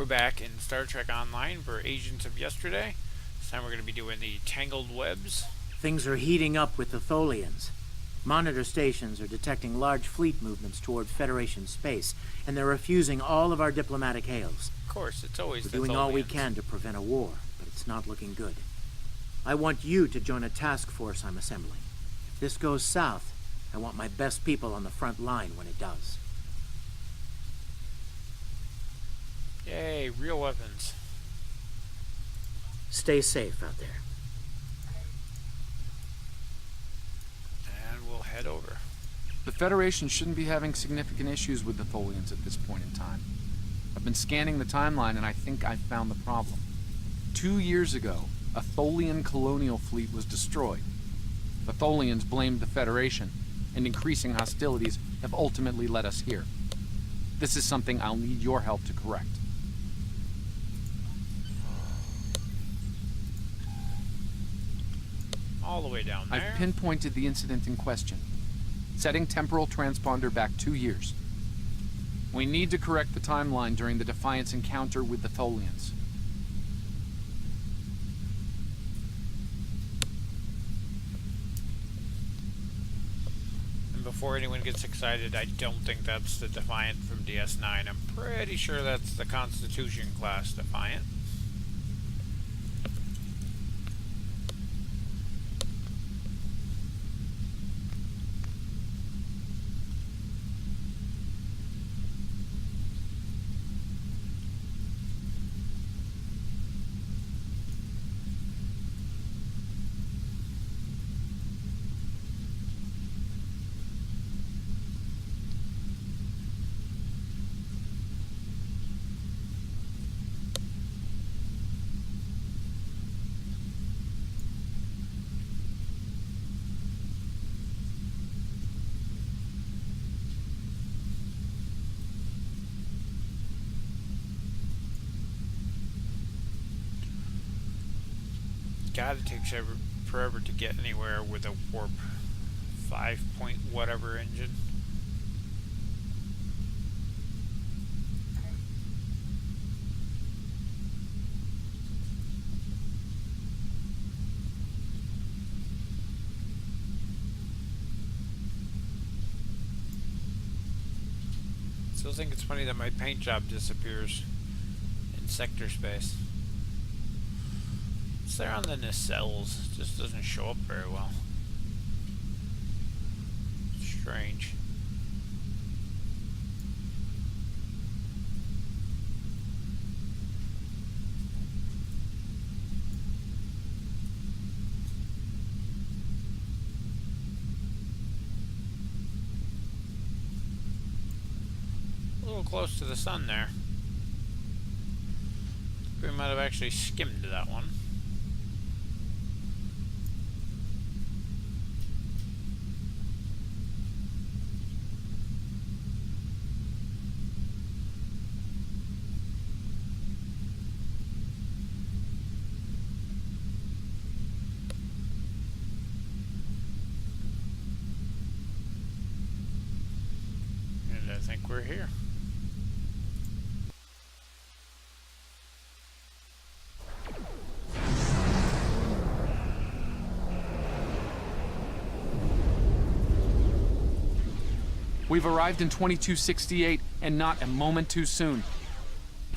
We're back in Star Trek Online for Agents of Yesterday. This time we're going to be doing the Tangled Webs. Things are heating up with the Tholians. Monitor stations are detecting large fleet movements toward Federation space, and they're refusing all of our diplomatic hails. Of course, it's always We're the doing all we Tholians. can to prevent a war, but it's not looking good. I want you to join a task force I'm assembling. If this goes south, I want my best people on the front line when it does. Yay, real weapons. Stay safe out there. And we'll head over. The Federation shouldn't be having significant issues with the Tholians at this point in time. I've been scanning the timeline and I think I've found the problem. 2 years ago, a Tholian colonial fleet was destroyed. The Tholians blamed the Federation, and increasing hostilities have ultimately led us here. This is something I'll need your help to correct. All the way down there. I've pinpointed the incident in question, setting temporal transponder back 2 years. We need to correct the timeline during the Defiance encounter with the Tholians. And before anyone gets excited, I don't think that's the Defiant from DS9. I'm pretty sure that's the Constitution class Defiant. God, it takes forever to get anywhere with a warp 5 point whatever engine. Still think it's funny that my paint job disappears in sector space. It's there on the nacelles, it just doesn't show up very well. Strange. A little close to the sun there. We might have actually skimmed that one. And I think we're here. We've arrived in 2268, and not a moment too soon.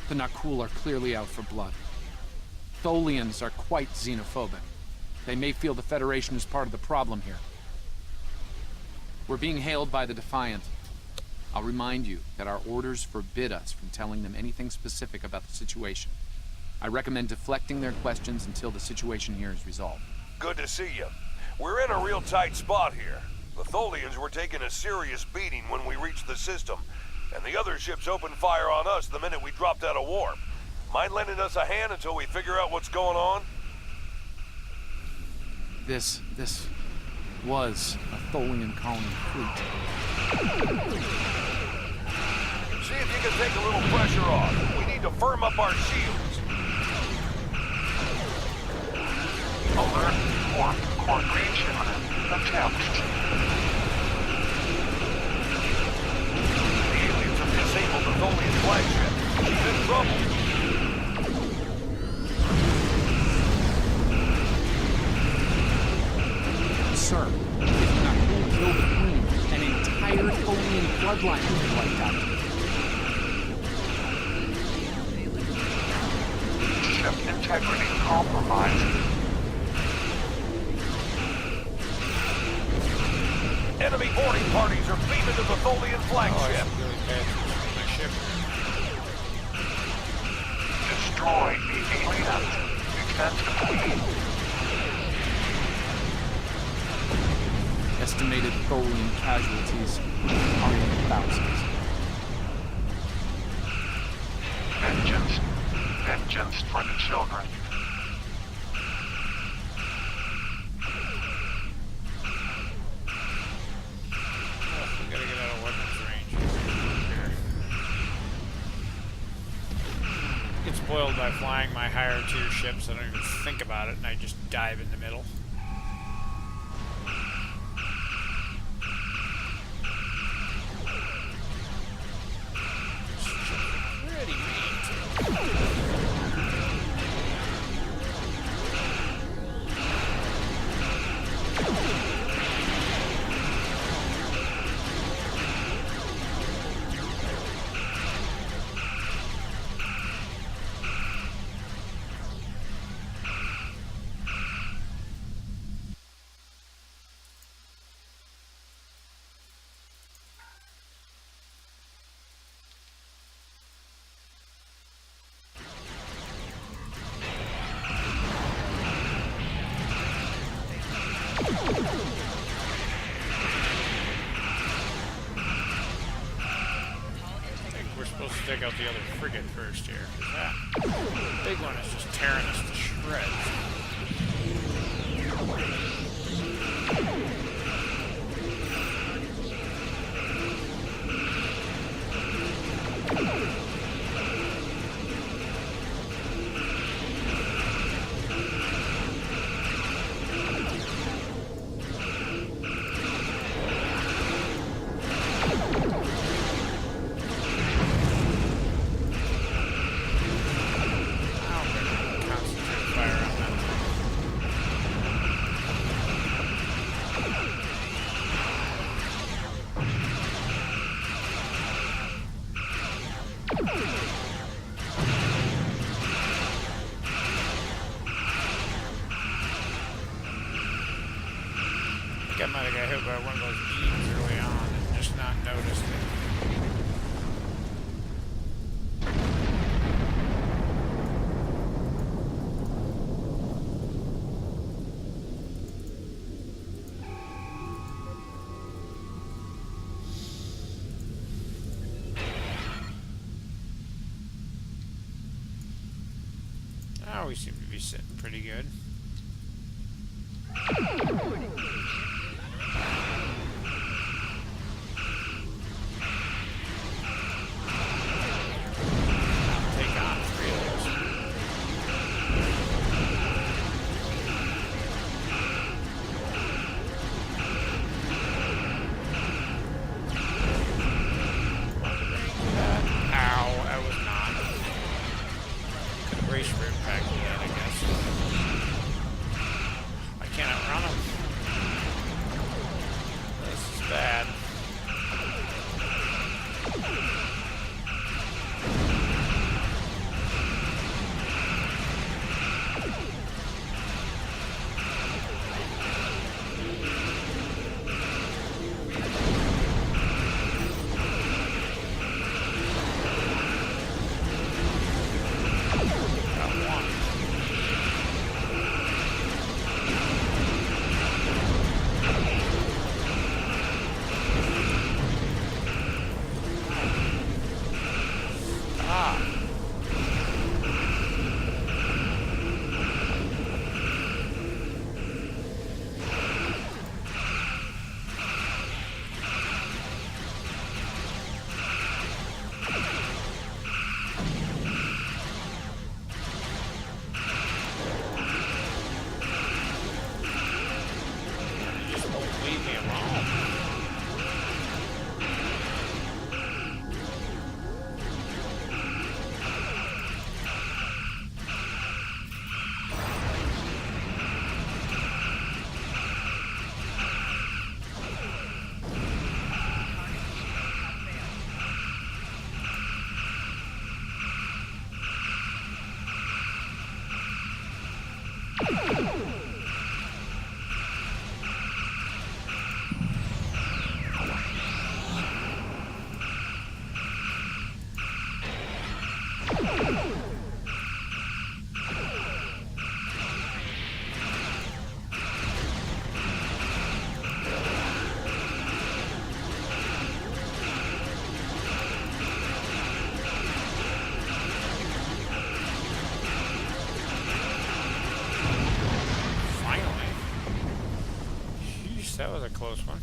The Nakul are clearly out for blood. Tholians are quite xenophobic. They may feel the Federation is part of the problem here. We're being hailed by the Defiant. I'll remind you that our orders forbid us from telling them anything specific about the situation. I recommend deflecting their questions until the situation here is resolved. Good to see you. We're in a real tight spot here. The Tholians were taking a serious beating when we reached the system, and the other ships opened fire on us the minute we dropped out of warp. Mind lending us a hand until we figure out what's going on? This was a Tholian colony fleet. See if you can take a little pressure off. We need to firm up our shields. Alert, warp, coordination, established. The aliens have disabled the Tholian flagship. She's in trouble. blindingly like that. Ship integrity compromised. Enemy boarding parties are beaming to the Tholian Oh, I flagship. should really pay attention to my ship. Destroy the alien. Defense complete. Estimated Tholian casualties are in the thousands. Vengeance. Vengeance for the children. Oh, we gotta get out of weapons range. Here. Get spoiled by flying my higher tier ships. I don't even think about it, and I just dive in the middle. Pretty mean, too. We're supposed to take out the other frigate first here, 'cause that big one is just tearing us to shreds. Concentrate fire on that thing. I think I might have got hit by one of those beams early on and just not noticed it. Oh, we seem to be sitting pretty good. Take on 3 of those. Ow, I was not. Could have braced for impact with that, I guess. I can't outrun him. That was a close one.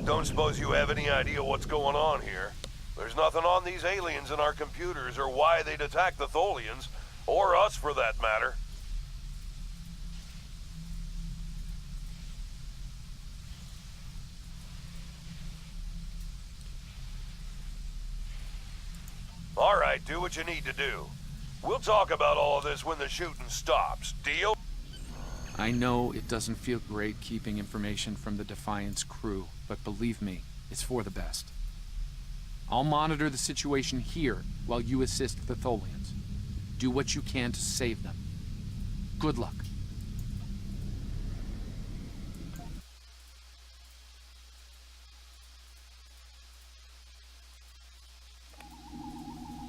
Don't suppose you have any idea what's going on here? There's nothing on these aliens in our computers or why they'd attack the Tholians, or us for that matter. All right, do what you need to do. We'll talk about all of this when the shooting stops. Deal? I know it doesn't feel great keeping information from the Defiance crew, but believe me, it's for the best. I'll monitor the situation here while you assist the Tholians. Do what you can to save them. Good luck.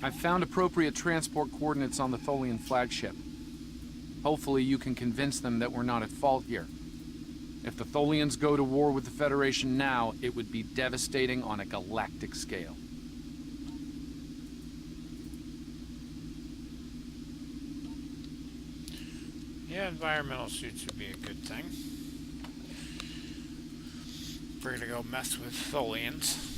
I've found appropriate transport coordinates on the Tholian flagship. Hopefully you can convince them that we're not at fault here. If the Tholians go to war with the Federation now, it would be devastating on a galactic scale. Yeah, environmental suits would be a good thing. If we're gonna go mess with Tholians.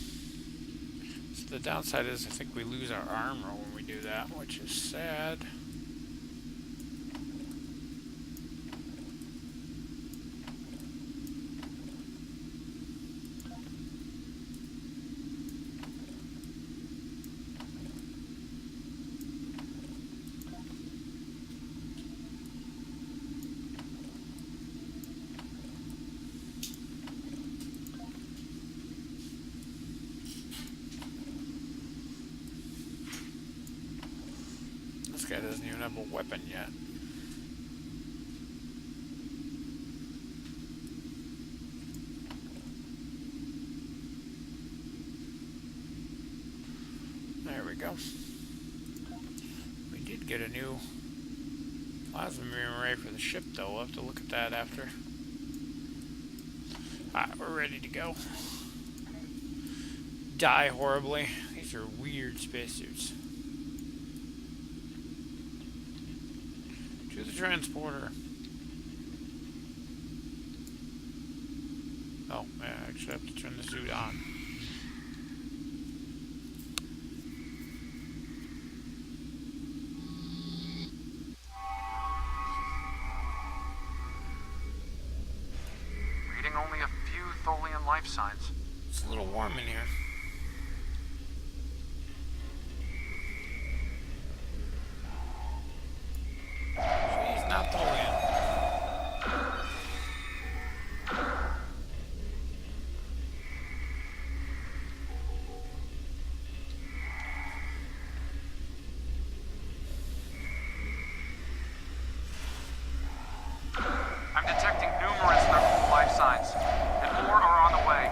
The downside is I think we lose our armor when we do that, which is sad. This guy doesn't even have a weapon yet. There we go. We did get a new plasma beam array for the ship though. We'll have to look at that after. Alright, we're ready to go. Die horribly. These are weird spacesuits. To the transporter. Oh, I actually have to turn the suit on. Reading only a few Tholian life signs. It's a little warm in here. She's not Tholian. I'm detecting numerous Nakul life signs, and more are on the way.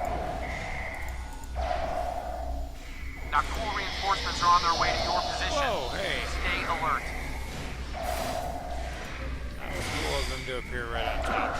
Nakul reinforcements are on their way to your position. Whoa, hey. Stay alert. That was cool of them to appear right on top.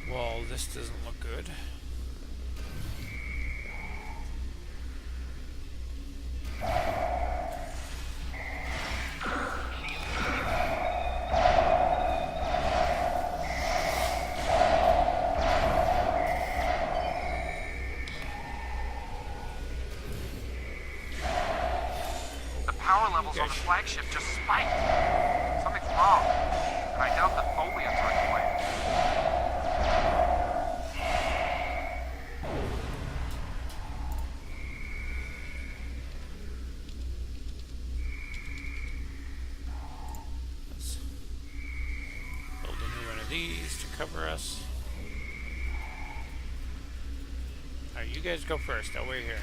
Well, this doesn't look good. power levels on the flagship just spiked. Something's wrong, and I doubt the Tholians are to blame. Let's build a new one of these to cover us. Alright, you guys go first. I'll wait here.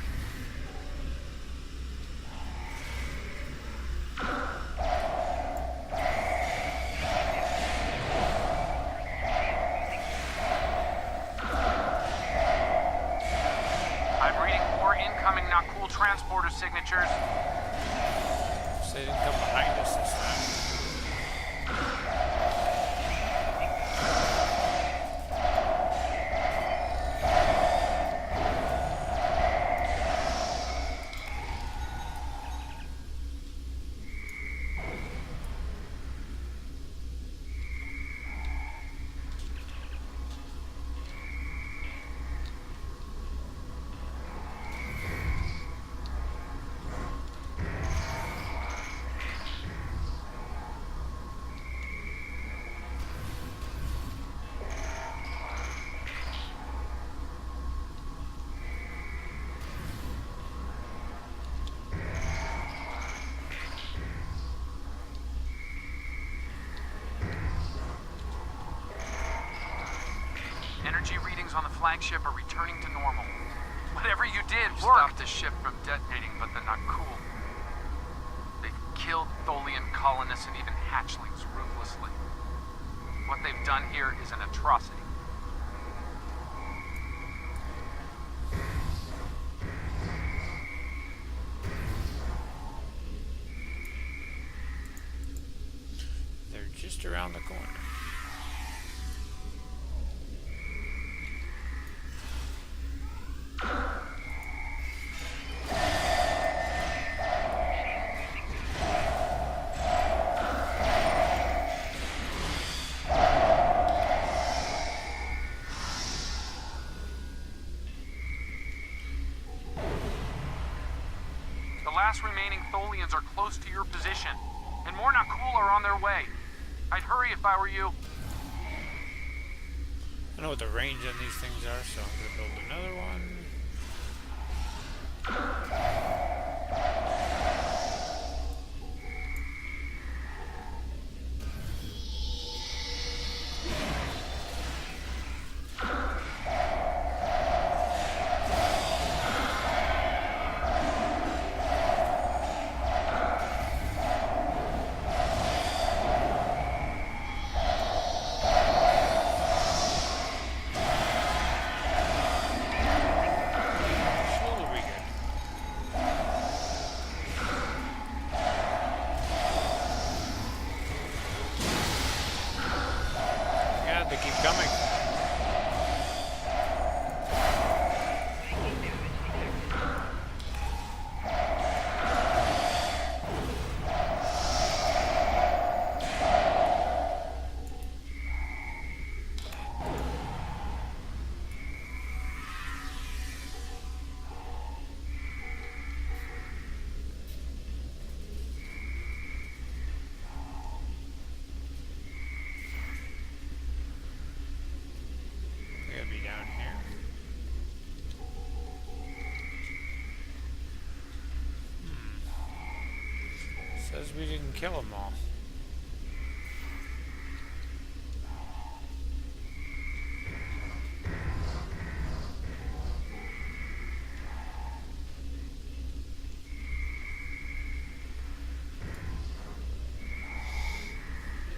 I'm reading 4 incoming not cool transporter signatures. So they didn't come behind us this time. Energy readings on the flagship are returning to normal. Whatever you did stopped the ship from detonating, but they're not cool. They've killed Tholian colonists and even hatchlings ruthlessly. What they've done here is an atrocity. They're just around the corner. The last remaining Tholians are close to your position, and more not cool are on their way. I'd hurry if I were you. I know what the range on these things are, so I'm going to build another one. They keep coming. Down here. Says we didn't kill them all.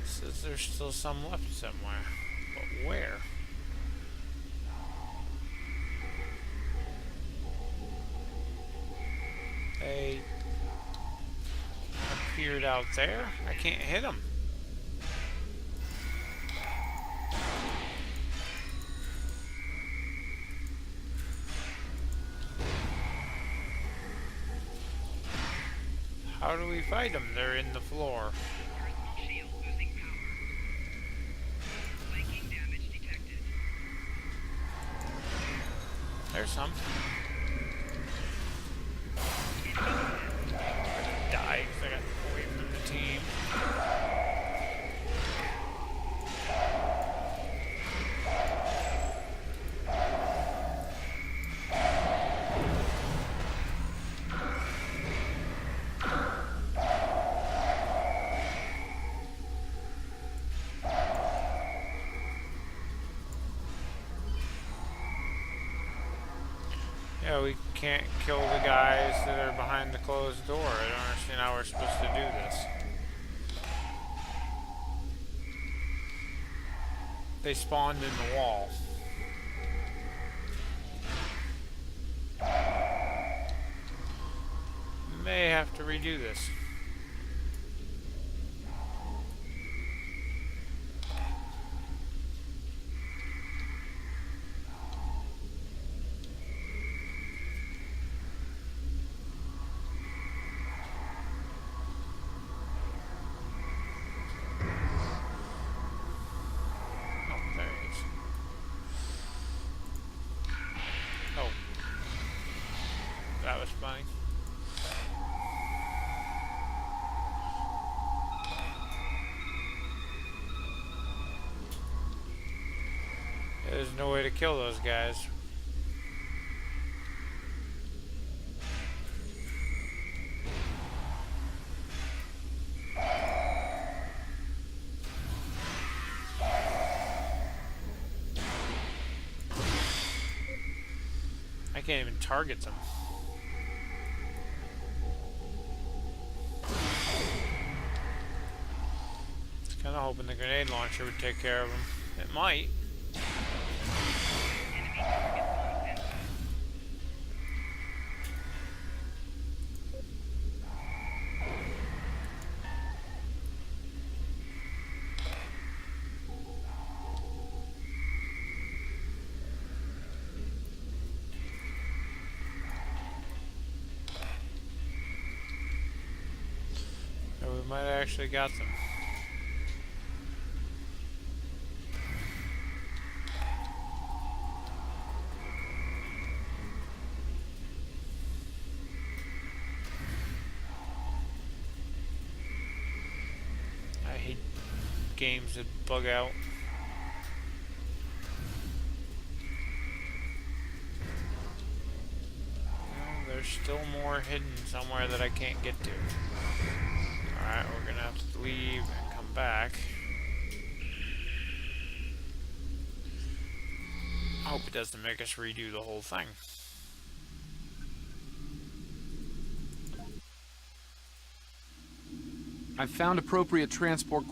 It says there's still some left somewhere, but where? They appeared out there. I can't hit them. How do we fight them? They're in the floor. Shield losing power. Flanking damage detected. There's some. Die, 'cause I got Yeah, we can't kill the guys that are behind the closed door. I don't understand how we're supposed to do this. They spawned in the wall. May have to redo this. That was funny. There's no way to kill those guys. I can't even target them. Kind of hoping the grenade launcher would take care of them. It might. Or we might have actually got them. Games that bug out. Well, there's still more hidden somewhere that I can't get to. Alright, we're gonna have to leave and come back. I hope it doesn't make us redo the whole thing. I've found appropriate transport.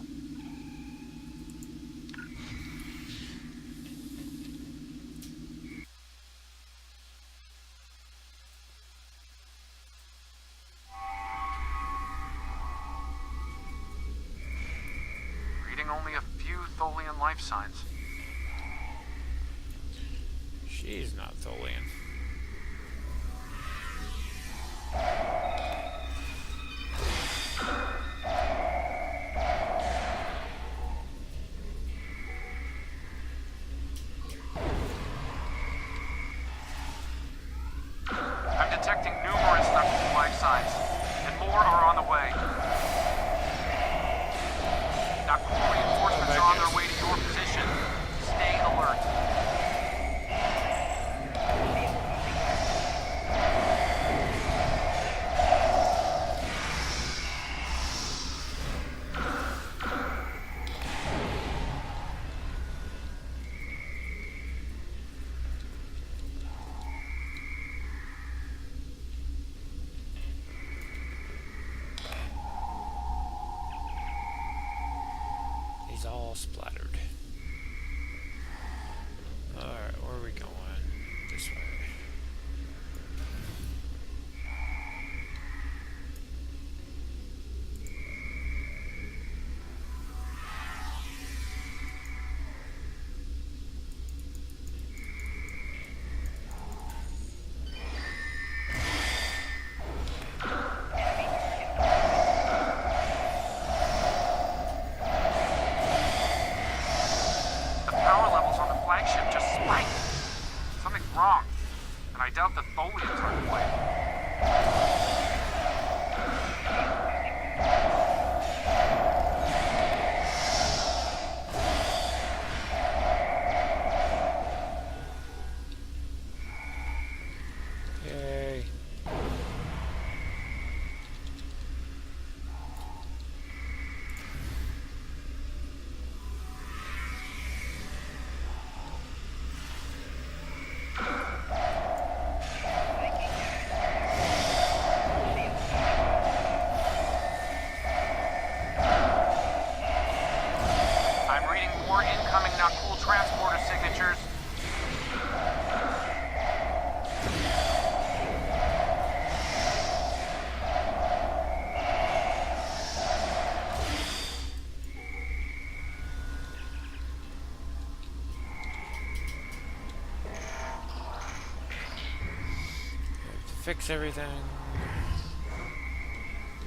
Reading only a few Tholian life signs. She's not Tholian. I'm detecting numerous Nakul life signs, and more are on the way. Nakul reinforcements are on their way to your position. Stay alert. He's all splattered. Alright, where are we going? This way. fix everything.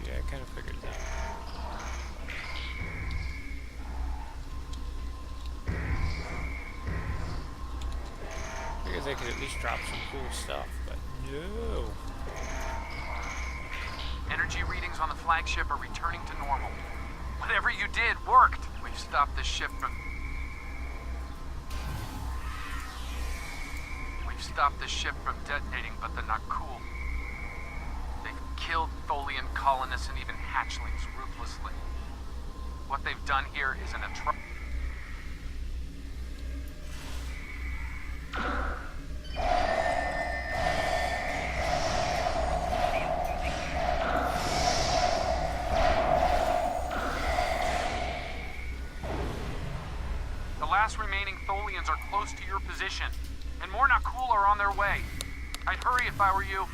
Yeah, I kind of figured that. Figured they could at least drop some cool stuff, but no. Energy readings on the flagship are returning to normal. Whatever you did worked. We've stopped the ship from... detonating, but they're not cool. They've killed Tholian colonists and even hatchlings ruthlessly. What they've done here is an atrocity. The last remaining Tholians are close to your position, and more Nakul are on their way. I'd hurry if I were you.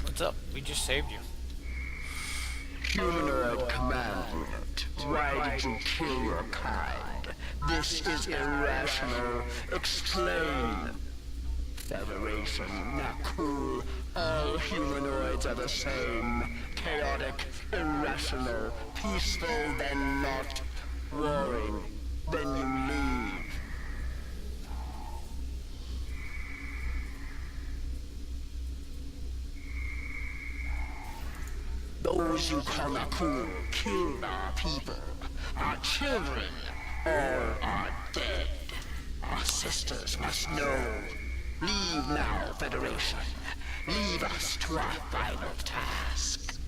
What's up? We just saved you. Humanoid commandment. Why did you kill your kind? This is irrational. Explain. Federation, Nakul. All humanoids are the same. Chaotic, irrational, peaceful, then not. Warring, then you leave. Those you call Nakul killed our people, our children, all are dead. Our sisters must know. Leave now, Federation. Leave us to our final task.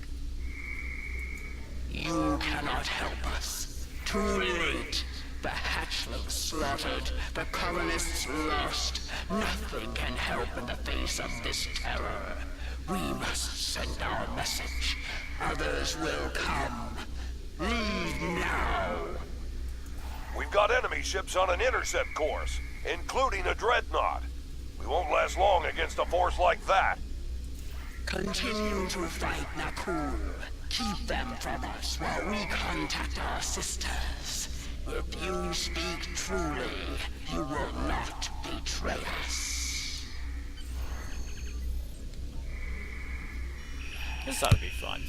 You cannot help us. Too late. The hatchlings slaughtered, the colonists lost. Nothing can help in the face of this terror. We must send our message. Others will come. Leave now. We've got enemy ships on an intercept course, including a dreadnought. We won't last long against a force like that. Continue to fight Nakul. Keep them from us while we contact our sisters. If you speak truly, you will not betray us. This ought to be fun.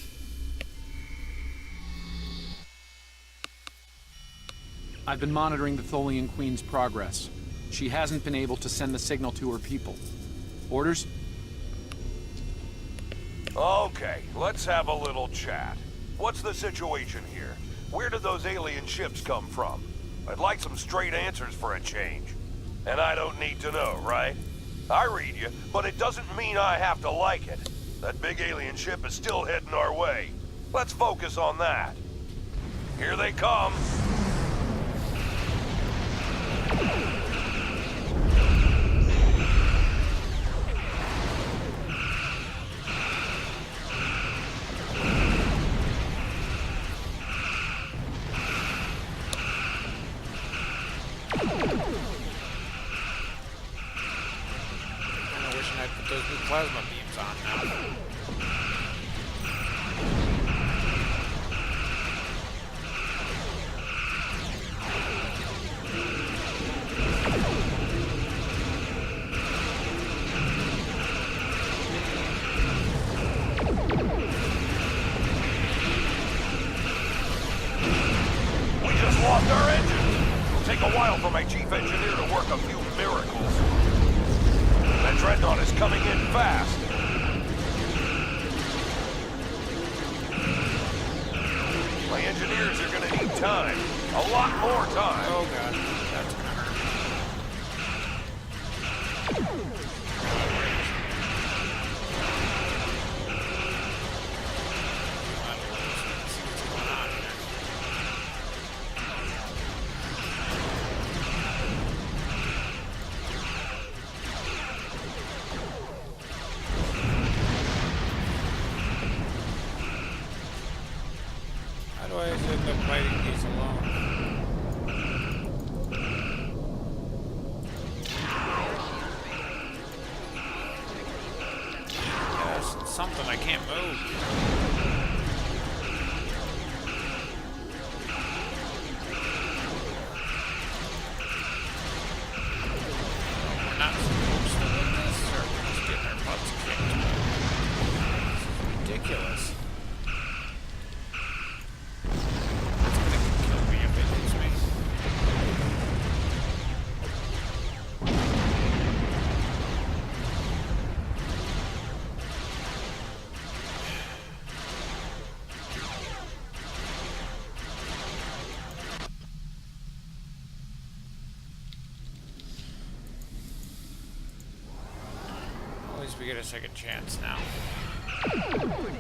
I've been monitoring the Tholian Queen's progress. She hasn't been able to send the signal to her people. Orders? Okay, let's have a little chat. What's the situation here? Where did those alien ships come from? I'd like some straight answers for a change. And I don't need to know, right? I read you, but it doesn't mean I have to like it. That big alien ship is still heading our way. Let's focus on that. Here they come. I wish I'd put those new plasma beams on now. We just lost our engines. It'll take a while for my chief engineer work a few miracles. That dreadnought is coming in fast. My engineers are gonna need time. A lot more time. Oh god, that's gonna hurt. See what's going on here. How do I end up fighting these alone? Something I can't move. We're not supposed to win this, or we're just getting our butts kicked. This is ridiculous. It's gonna kill me if it hits me. At least we get a second chance now. Annoying.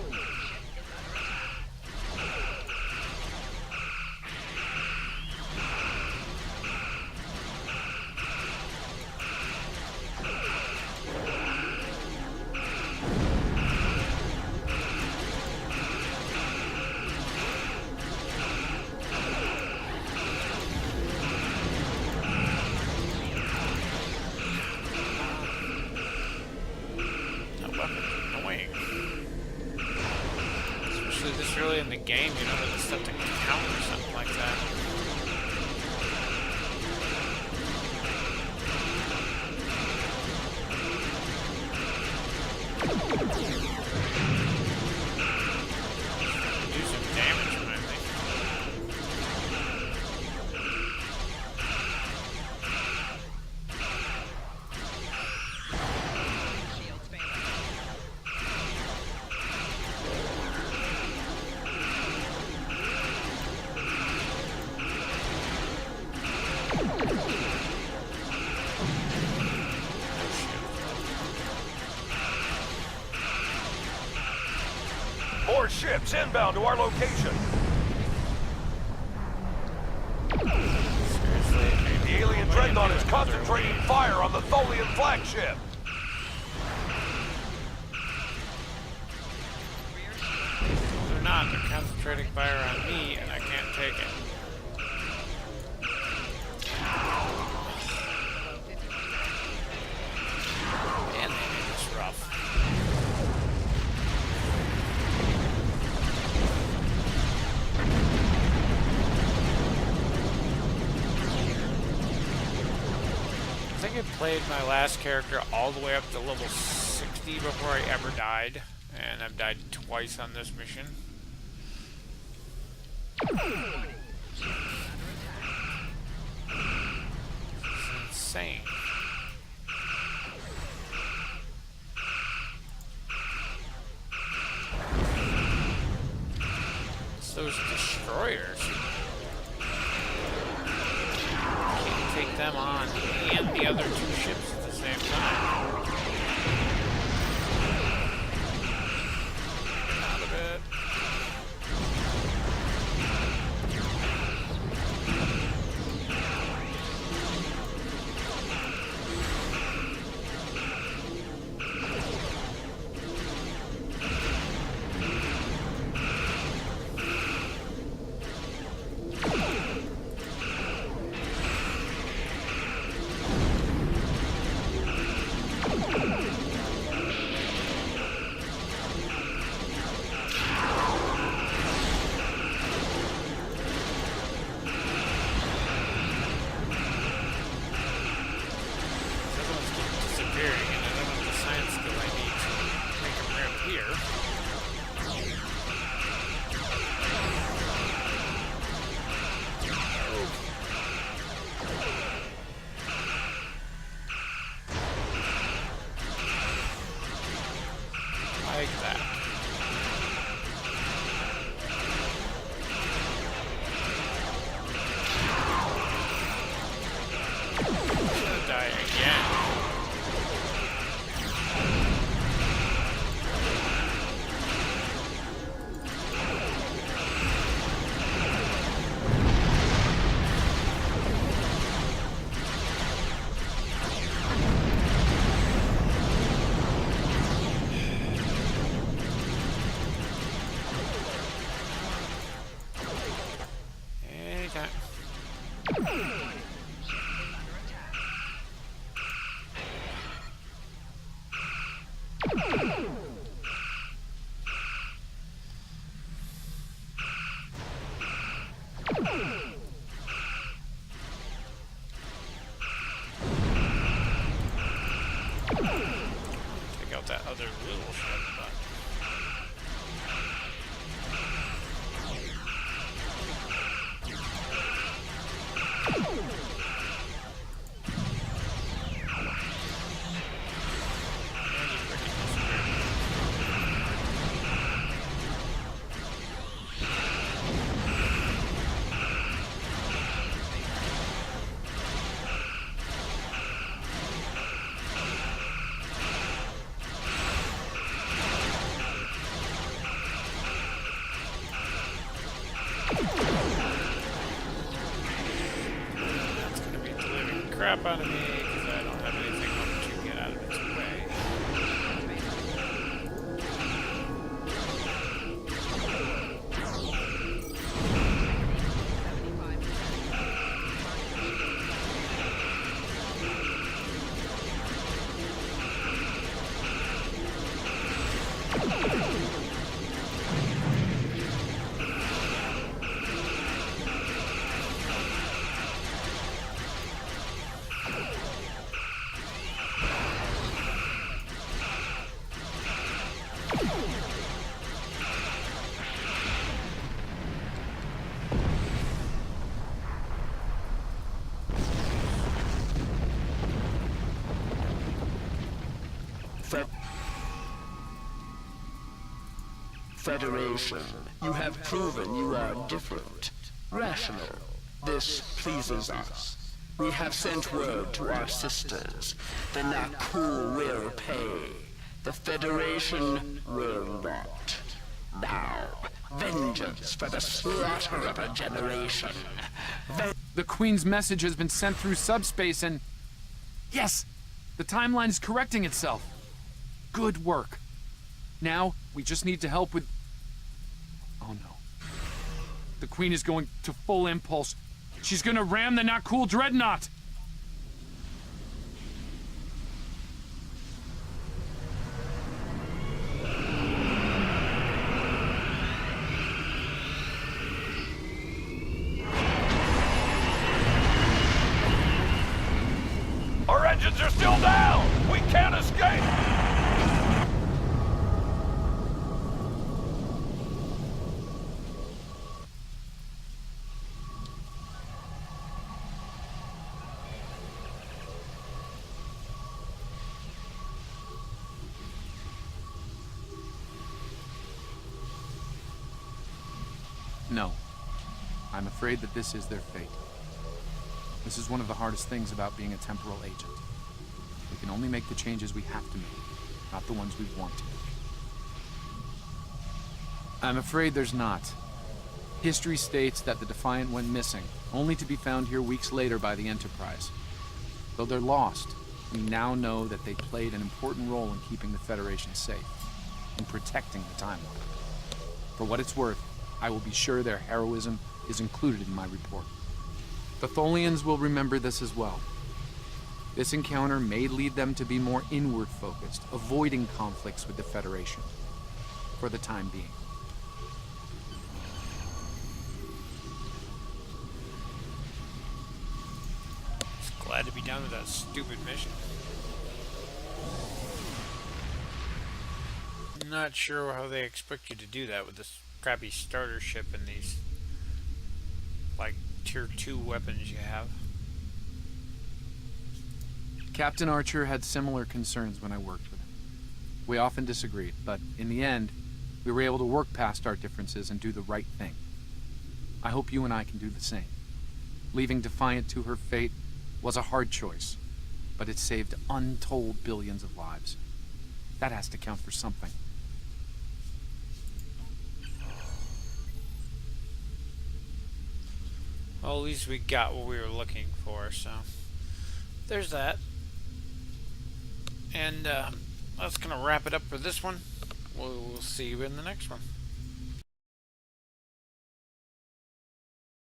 Especially this early in the game, you know, with stuff to count or something like that. Do some damage, I think. More ships inbound to our location. Seriously, The alien dreadnought is concentrating fire on the Tholian flagship. they're not. They're concentrating fire on me, and I can't take it. Man, they made this rough. I think I played my last character all the way up to level 60 before I ever died, and I've died twice on this mission. This is insane. It's those destroyers. Can't take them on and the other two ships at the same time. Out of it. other little ship, but that's gonna be delivering crap out of me because I don't have anything left to get out of its way. Federation, you have proven you are different, rational. This pleases us. We have sent word to our sisters. The Nakul will pay. The Federation will not. Now, vengeance for the slaughter of a generation. The Queen's message has been sent through subspace and... Yes! The timeline is correcting itself. Good work. Now, we just need to help with... Oh no. The Queen is going to full impulse. She's gonna ram the Nakul Dreadnought! Our engines are still down! We can't escape! No. I'm afraid that this is their fate. This is one of the hardest things about being a temporal agent. We can only make the changes we have to make, not the ones we want to make. I'm afraid there's not. History states that the Defiant went missing, only to be found here weeks later by the Enterprise. Though they're lost, we now know that they played an important role in keeping the Federation safe, in protecting the timeline. For what it's worth, I will be sure their heroism is included in my report. The Tholians will remember this as well. This encounter may lead them to be more inward-focused, avoiding conflicts with the Federation, for the time being. Just glad to be done with that stupid mission. Not sure how they expect you to do that with this crappy starter ship and these, like, tier 2 weapons you have. Captain Archer had similar concerns when I worked with him. We often disagreed, but in the end, we were able to work past our differences and do the right thing. I hope you and I can do the same. Leaving Defiant to her fate was a hard choice, but it saved untold billions of lives. That has to count for something. Well, at least we got what we were looking for, so there's that. And that's gonna wrap it up for this one. We'll see you in the next one.